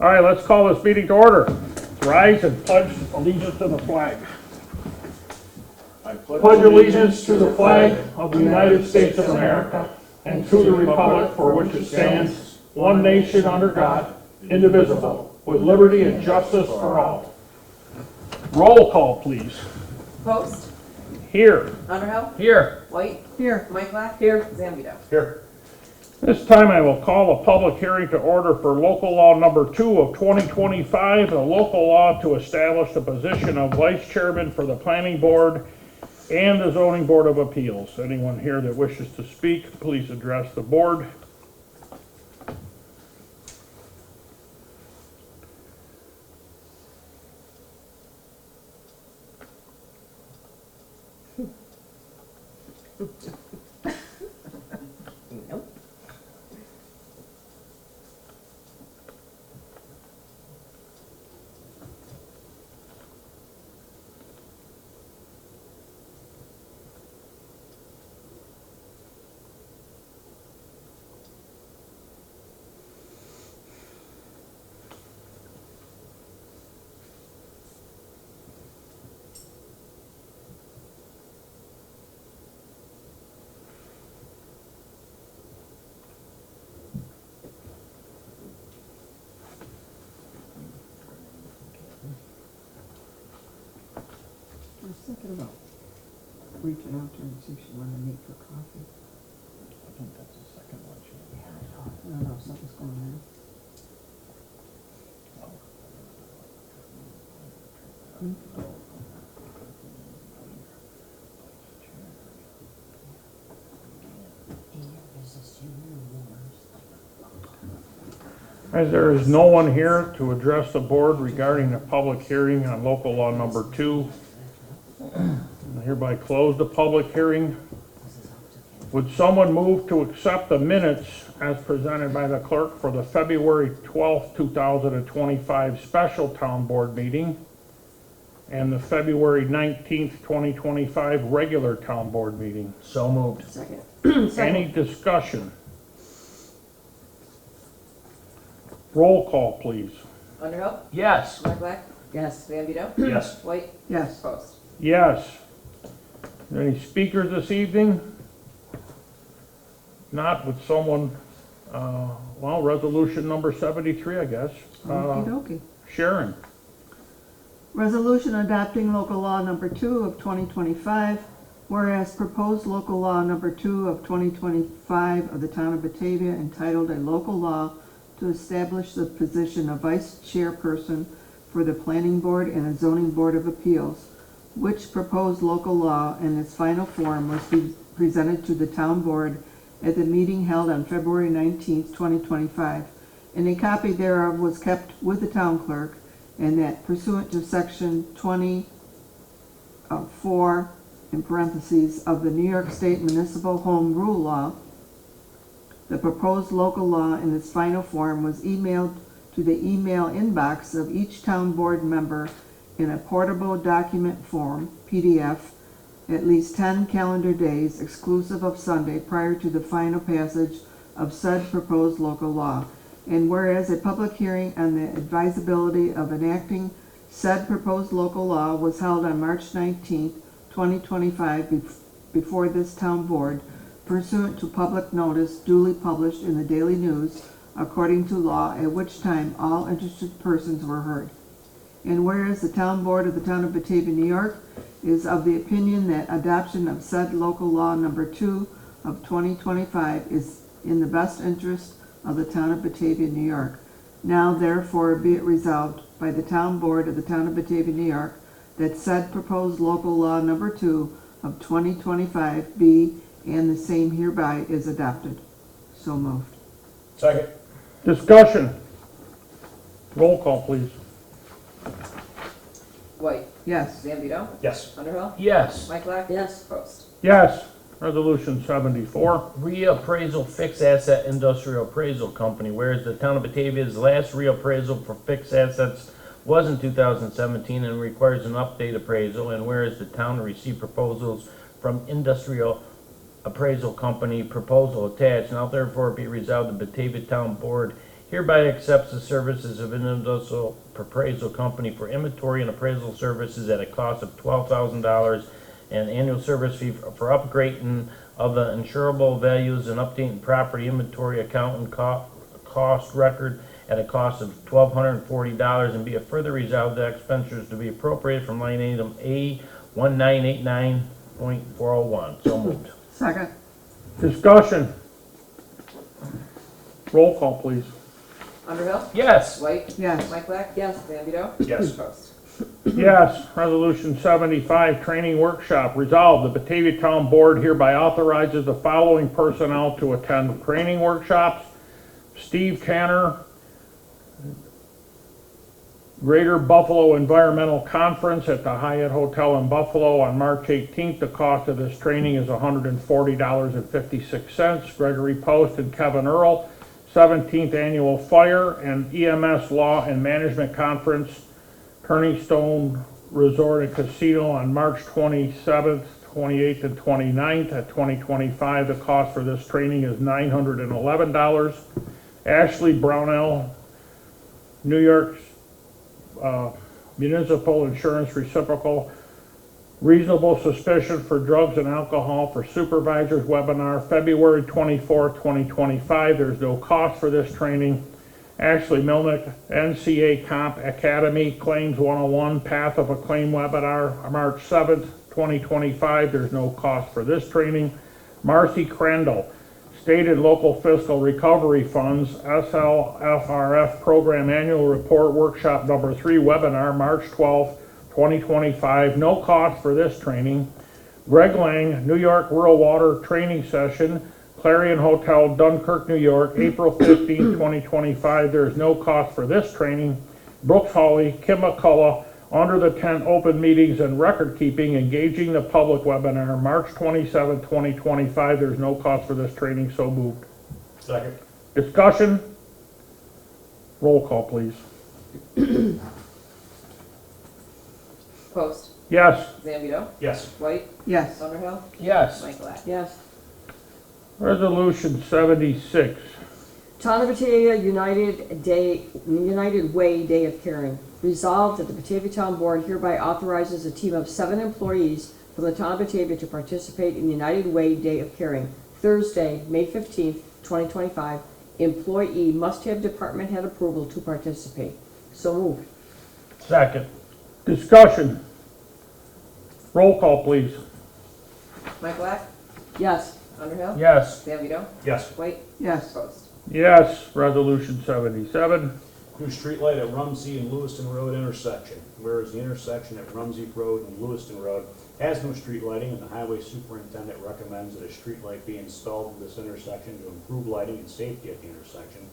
All right, let's call this meeting to order. Rise and pledge allegiance to the flag. I pledge allegiance to the flag of the United States of America and to the republic for which it stands, one nation under God, indivisible, with liberty and justice for all. Roll call, please. Post. Here. Underhill. Here. White. Here. Michael. Here. Zambito. Here. This time I will call a public hearing to order for local law number 2 of 2025, a local law to establish the position of vice chairman for the planning board and the zoning board of appeals. Anyone here that wishes to speak, please address the board. Nope. I was thinking about reaching out to her and see if she wanted to meet for coffee. I think that's the second one. I don't know, something's going on. As there is no one here to address the board regarding the public hearing on local law number 2, I hereby close the public hearing. Would someone move to accept the minutes as presented by the clerk for the February 12th, 2025 special town board meeting and the February 19th, 2025 regular town board meeting? So moved. Second. Any discussion? Roll call, please. Underhill. Yes. Michael. Yes. Zambito. Yes. White. Yes. Post. Yes. Any speakers this evening? Not with someone, well, resolution number 73, I guess. Okey dokey. Sharon. Resolution adopting local law number 2 of 2025, whereas proposed local law number 2 of 2025 of the town of Batavia entitled a local law to establish the position of vice-chairperson for the planning board and the zoning board of appeals, which proposed local law in its final form was presented to the town board at the meeting held on February 19th, 2025, and a copy thereof was kept with the town clerk, and that pursuant to section 20(4) in parentheses of the New York State Municipal Home Rule Law, the proposed local law in its final form was emailed to the email inbox of each town board member in a portable document form, PDF, at least 10 calendar days exclusive of Sunday prior to the final passage of said proposed local law. And whereas a public hearing on the advisability of enacting said proposed local law was held on March 19th, 2025 before this town board, pursuant to public notice duly published in the Daily News according to law, at which time all interested persons were heard. And whereas the town board of the town of Batavia, New York is of the opinion that adoption of said local law number 2 of 2025 is in the best interest of the town of Batavia, New York. Now therefore be it resolved by the town board of the town of Batavia, New York, that said proposed local law number 2 of 2025 be and the same hereby is adopted. So moved. Second. Discussion. Roll call, please. White. Yes. Zambito. Yes. Underhill. Yes. Michael. Yes. Post. Yes. Resolution 74. Reappraisal Fixed Asset Industrial Appraisal Company, whereas the town of Batavia's last reappraisal for fixed assets was in 2017 and requires an update appraisal, and whereas the town received proposals from Industrial Appraisal Company, proposal attached, now therefore be resolved the Batavia Town Board hereby accepts the services of an industrial appraisal company for inventory and appraisal services at a cost of $12,000 and annual service fee for upgrading of the insurable values and updating property inventory account and cost record at a cost of $1,240, and be it further resolved that expenditures to be appropriated from line item A1989.401. So moved. Second. Discussion. Roll call, please. Underhill. Yes. White. Yes. Mike Yes. Zambito. Yes. Post. Yes. Resolution 75, training workshop. Resolved, the Batavia Town Board hereby authorizes the following personnel to attend training workshops. Steve Tanner, Greater Buffalo Environmental Conference at the Hyatt Hotel in Buffalo on March 18th. The cost of this training is $140.56. Gregory Post and Kevin Earl, 17th Annual Fire and EMS Law and Management Conference, Turning Stone Resort and Casino on March 27th, 28th, and 29th at 2025. The cost for this training is $911. Ashley Brownell, New York Municipal Insurance Reciprocal, Reasonable Suspicion for Drugs and Alcohol for Supervisors webinar, February 24th, 2025. There's no cost for this training. Ashley Milnick, NCA Comp Academy, Claims 101, Path of a Claim webinar, March 7th, 2025. There's no cost for this training. Marcy Crandall, State and Local Fiscal Recovery Funds, SLFRF Program Annual Report Workshop Number 3 webinar, March 12th, 2025. No cost for this training. Greg Lang, New York Rural Water Training Session, Clarion Hotel, Dunkirk, New York, April 15th, 2025. There is no cost for this training. Brooks Hawley, Kim McCullough, Under the Tent Open Meetings and Record Keeping, Engaging the Public webinar, March 27, 2025. There's no cost for this training, so moved. Second. Discussion? Roll call, please. Post. Yes. Zambito. Yes. White. Yes. Underhill. Yes. Mike Yes. Resolution 76. Town of Batavia United Way Day of Caring. Resolved that the Batavia Town Board hereby authorizes a team of 7 employees from the Town of Batavia to participate in the United Way Day of Caring, Thursday, May 15th, 2025. Employee must have department head approval to participate. So moved. Second. Discussion. Roll call, please. Mike Yes. Underhill. Yes. Zambito. Yes. White. Yes. Post. Yes. Resolution 77. New streetlight at Rumsey and Lewiston Road intersection. Whereas the intersection at Rumsey Road and Lewiston Road has no street lighting, and the highway superintendent recommends that a street light be installed at this intersection to improve lighting and safety at the intersection.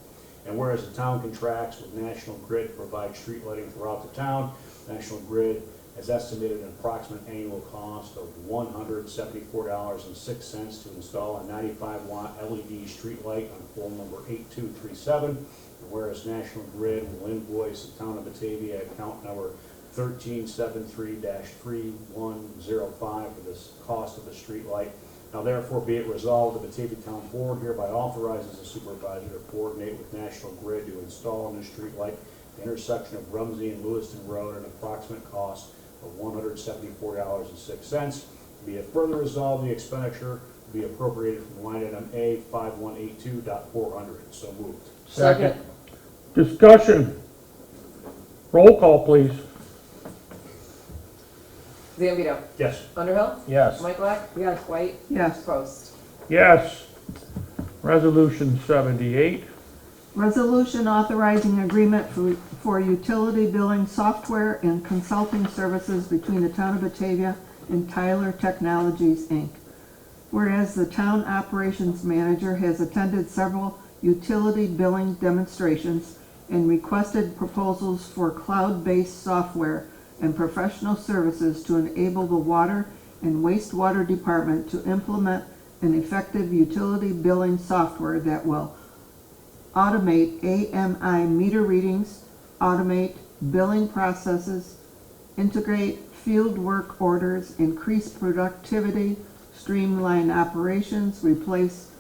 And whereas the town contracts with National Grid to provide street lighting throughout the town, National Grid has estimated an approximate annual cost of $174.06 to install a 95-watt LED street light on pole number 8237. And whereas National Grid will invoice the town of Batavia account number 1373-3105 for this cost of the street light. Now therefore be it resolved, the Batavia Town Board hereby authorizes the supervisor to coordinate with National Grid to install a new street light at the intersection of Rumsey and Lewiston Road at an approximate cost of $174.06. Be it further resolved, the expenditure to be appropriated from line item A5182.400. So moved. Second. Discussion. Roll call, please. Zambito. Yes. Underhill. Yes. Mike Yes. White. Yes. Post. Yes. Resolution 78. Resolution authorizing agreement for utility billing software and consulting services between the Town of Batavia and Tyler Technologies, Inc. Whereas the Town Operations Manager has attended several utility billing demonstrations and requested proposals for cloud-based software and professional services to enable the Water and Wastewater Department to implement an effective utility billing software that will automate AMI meter readings, automate billing processes, integrate field work orders, increase productivity, streamline operations, replace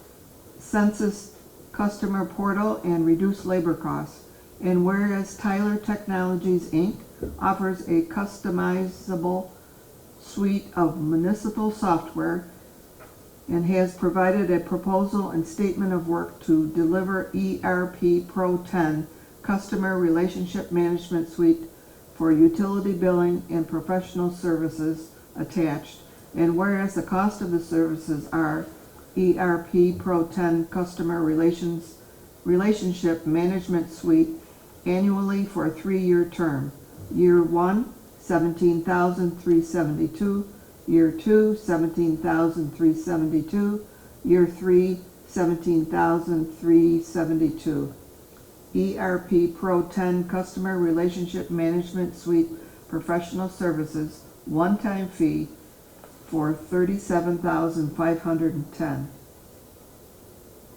census customer portal and reduce labor costs. And whereas Tyler Technologies, Inc. offers a customizable suite of municipal software and has provided a proposal and statement of work to deliver ERP Pro 10 Customer Relationship Management Suite for utility billing and professional services attached. And whereas the cost of the services are ERP Pro 10 Customer Relationship Management Suite annually for a 3-year term. Year 1, $17,372. Year 2, $17,372. Year 3, $17,372. ERP Pro 10 Customer Relationship Management Suite Professional Services, one-time fee for $37,510.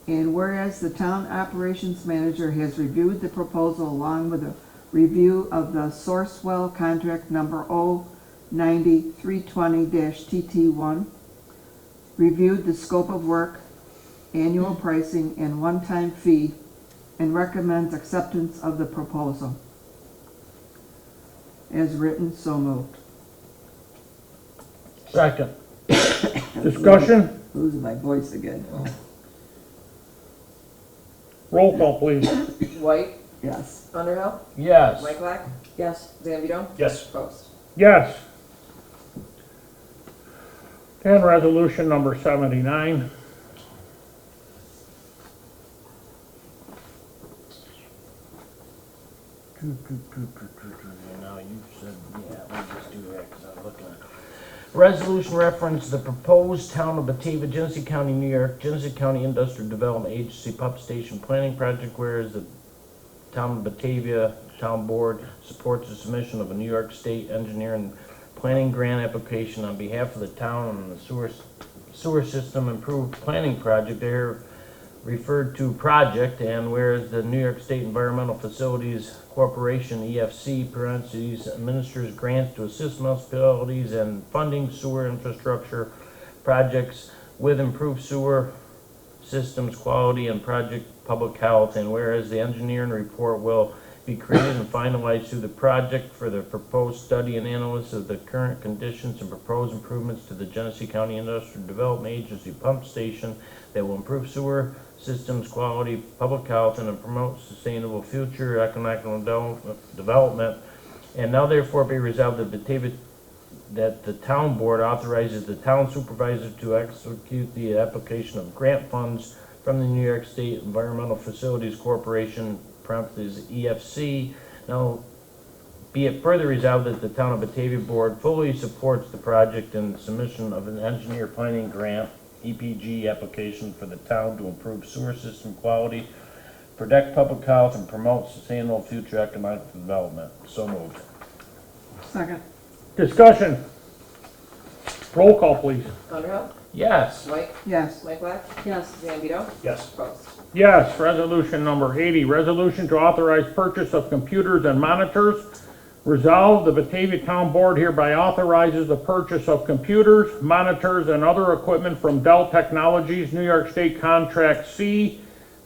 And whereas the town operations manager has reviewed the proposal along with a review of the Sourcewell contract number 090-320-TT1, reviewed the scope of work, annual pricing, and one-time fee, and recommends acceptance of the proposal. As written, so moved. Second. Discussion? Losing my voice again. Roll call, please. White, Yes. Underhill, Yes. Michelak, Yes. Zambito, Yes. Post. Yes. And resolution number 79. Now you said, yeah, we'll just do that because I'm looking at it. Resolution reference the proposed town of Batavia, Genesee County, New York, Genesee County Industrial Development Agency Pump Station Planning Project, whereas the town of Batavia Town Board supports the submission of a New York State Engineering Planning Grant application on behalf of the town on the sewer system improved planning project there referred to project, and whereas the New York State Environmental Facilities Corporation, EFC, parentheses, administers grants to assist municipalities in funding sewer infrastructure projects with improved sewer systems quality and project public health, and whereas the engineering report will be created and finalized through the project for the proposed study and analysis of the current conditions and proposed improvements to the Genesee County Industrial Development Agency pump station that will improve sewer systems quality, public health, and promote sustainable future economic development. And now therefore be resolved that the town board authorizes the town supervisor to execute the application of grant funds from the New York State Environmental Facilities Corporation, parentheses EFC. Now be it further resolved that the town of Batavia board fully supports the project and submission of an engineer planning grant EPG application for the town to improve sewer system quality, protect public health, and promote sustainable future economic development. So moved. Second. Discussion? Roll call, please. Underhill, Yes. White, Yes. Michelak, Yes. Zambito, Yes. Post. Yes. Resolution number 80, resolution to authorize purchase of computers and monitors. Resolved, the Batavia Town Board hereby authorizes the purchase of computers, monitors, and other equipment from Dell Technologies, New York State Contract C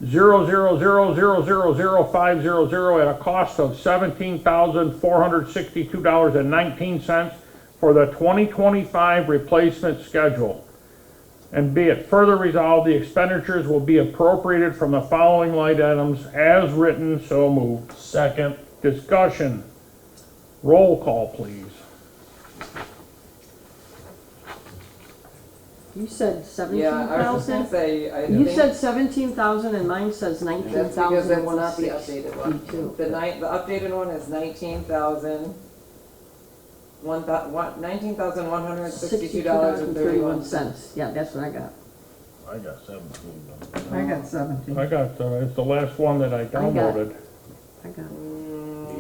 000000500 at a cost of $17,462.19 for the 2025 replacement schedule. And be it further resolved, the expenditures will be appropriated from the following line items as written. So moved. Second. Discussion. Roll call, please. You said Yeah, I was just gonna 17,000? say, I You think said 17,000 and mine says 19,000. that's because that's not the 162. updated one. The updated one is $19,162.31. Yeah, that's what I got. I got 17. I got 17. I got, it's the last one that I downloaded. I got it.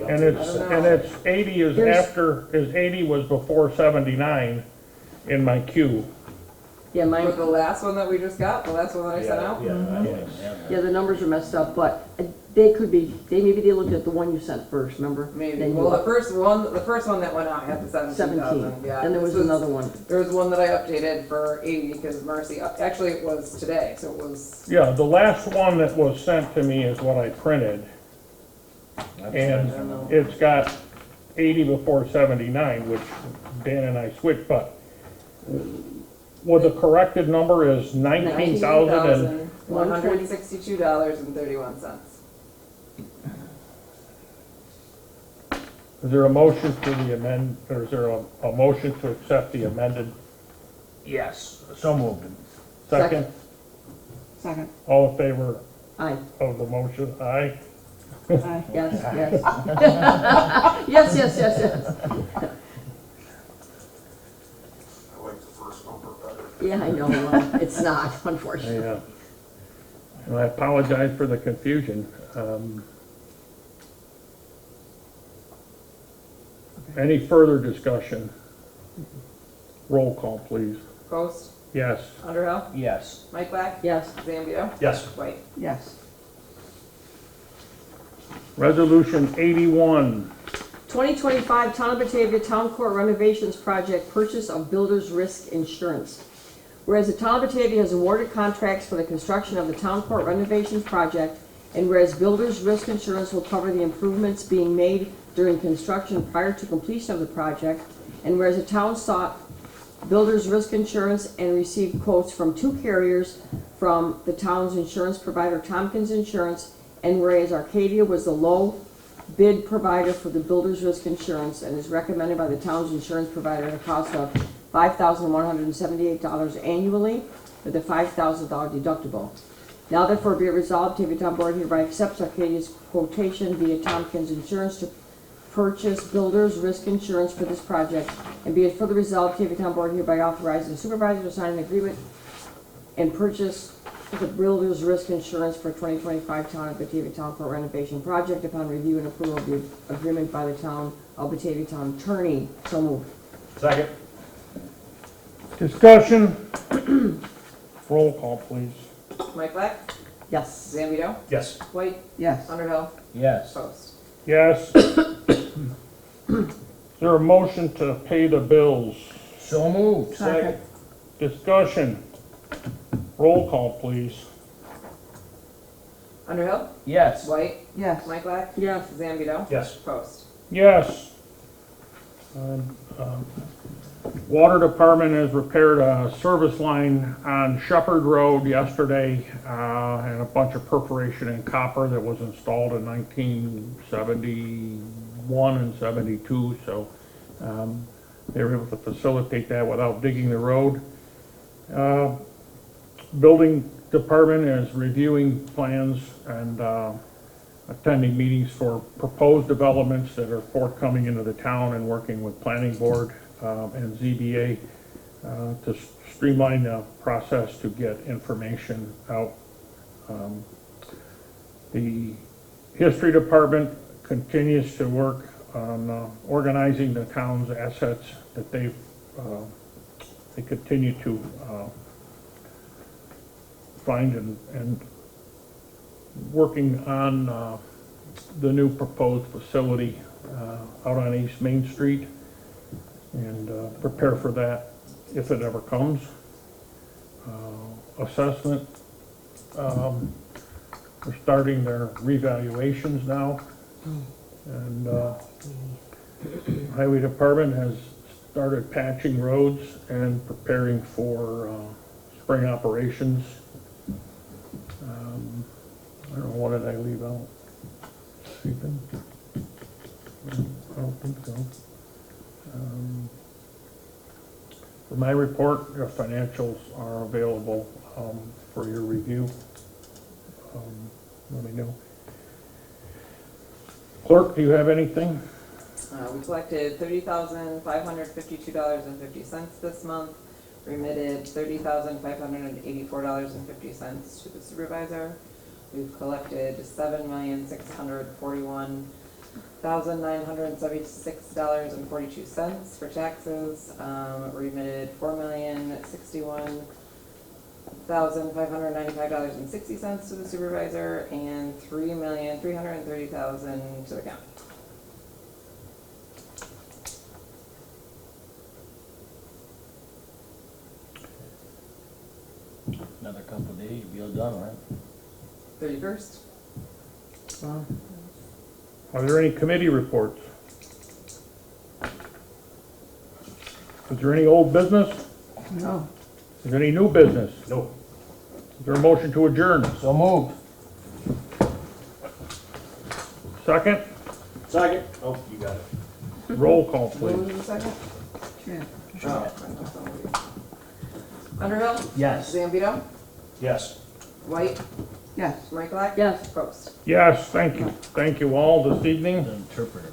And it's 80 is Here's- after, 80 was before 79 in my queue. Yeah, But mine, the last one that we just got, the last one that I sent out? Yeah, I didn't have that. yeah, the numbers are messed up, but They could be, maybe they looked at the one you sent first, remember? Maybe, Then you well, the up- first one that went out had the 17,000, yeah. Then there was This another one. There was one that I updated for 80, because Marcy, actually it was today, so it was, Yeah, the last one that was sent to me is what I printed, and it's got 80 before 79, which Dan and I switched, but well, the corrected number is 19,000 and, $162.31. is there a motion to the amend, or is there a motion to accept the amended? Yes, so moved. Second? Second. All in favor Aye, of the motion? Aye? Aye. yes, yes. Yes, yes, yes, yes. I like the first number better. Yeah, I know, well, it's not, unfortunately. Yeah. And I apologize for the confusion. Any further discussion? Roll call, please. Post, Yes. Underhill, Yes. Mike Black, Yes, Zambito, Yes. White. Yes. Resolution 81. 2025 Town of Batavia Town Court Renovations Project Purchase of Builder's Risk Insurance. Whereas the Town of Batavia has awarded contracts for the construction of the Town Court Renovations Project, and whereas Builder's Risk Insurance will cover the improvements being made during construction prior to completion of the project, and whereas the town sought Builder's Risk Insurance and received quotes from 2 carriers from the town's insurance provider Tompkins Insurance, and whereas Arcadia was the low bid provider for the Builder's Risk Insurance and is recommended by the town's insurance provider at a cost of $5,178 annually with a $5,000 deductible. Now therefore be it resolved, Batavia Town Board hereby accepts Arcadia's quotation via Tompkins Insurance to purchase Builder's Risk Insurance for this project, and be it further resolved, Batavia Town Board hereby authorizes the supervisor to sign an agreement and purchase the Builder's Risk Insurance for 2025 Town of Batavia Town Court renovation project upon review and approval of the agreement by the Town of Batavia Town Attorney. So moved. Second. Discussion? Roll call, please. Mike Black, Yes. Zambito, Yes. White, Yes. Underhill, Yes. Post. Yes. Is there a motion to pay the bills? So moved. Second. Discussion? Roll call, please. Underhill, Yes. White, Yes. Mike Black, Yes. Zambito, Yes. Post. Yes. Water Department has repaired a service line on Shepherd Road yesterday, and a bunch of perforation in copper that was installed in 1971 and 72, so they were able to facilitate that without digging the road. Building Department is reviewing plans and attending meetings for proposed developments that are forthcoming into the town and working with Planning Board and ZBA to streamline the process to get information out. The History Department continues to work on organizing the town's assets that they continue to find and working on the new proposed facility out on East Main Street, and prepare for that if it ever comes. Assessment, they're starting their revaluations now, and Highway Department has started patching roads and preparing for spring operations. I don't know, what did I leave out? Anything? I don't think so. For my report, your financials are available for your review. Let me know. Clerk, do you have anything? We collected $30,552.50 this month, remitted $30,584.50 to the supervisor. We've collected $7,641,976.42 for taxes, remitted $4,061,000 $1,595.60 to the supervisor and $3,330,000 to the county. Another couple of days, you'll be all done, right? 31st. Wow. Are there any committee reports? Is there any old business? No. Is there any new business? No. Is there a motion to adjourn? So moved. Second? Second. Oh, you got it. Roll call, Who please. was the second? Chad. Oh, I know somebody. Underhill? Yes. Zambito? Yes. White? Yes. Mike Black? Yes. Post. Yes, thank you. Thank you all this evening. The interpreter,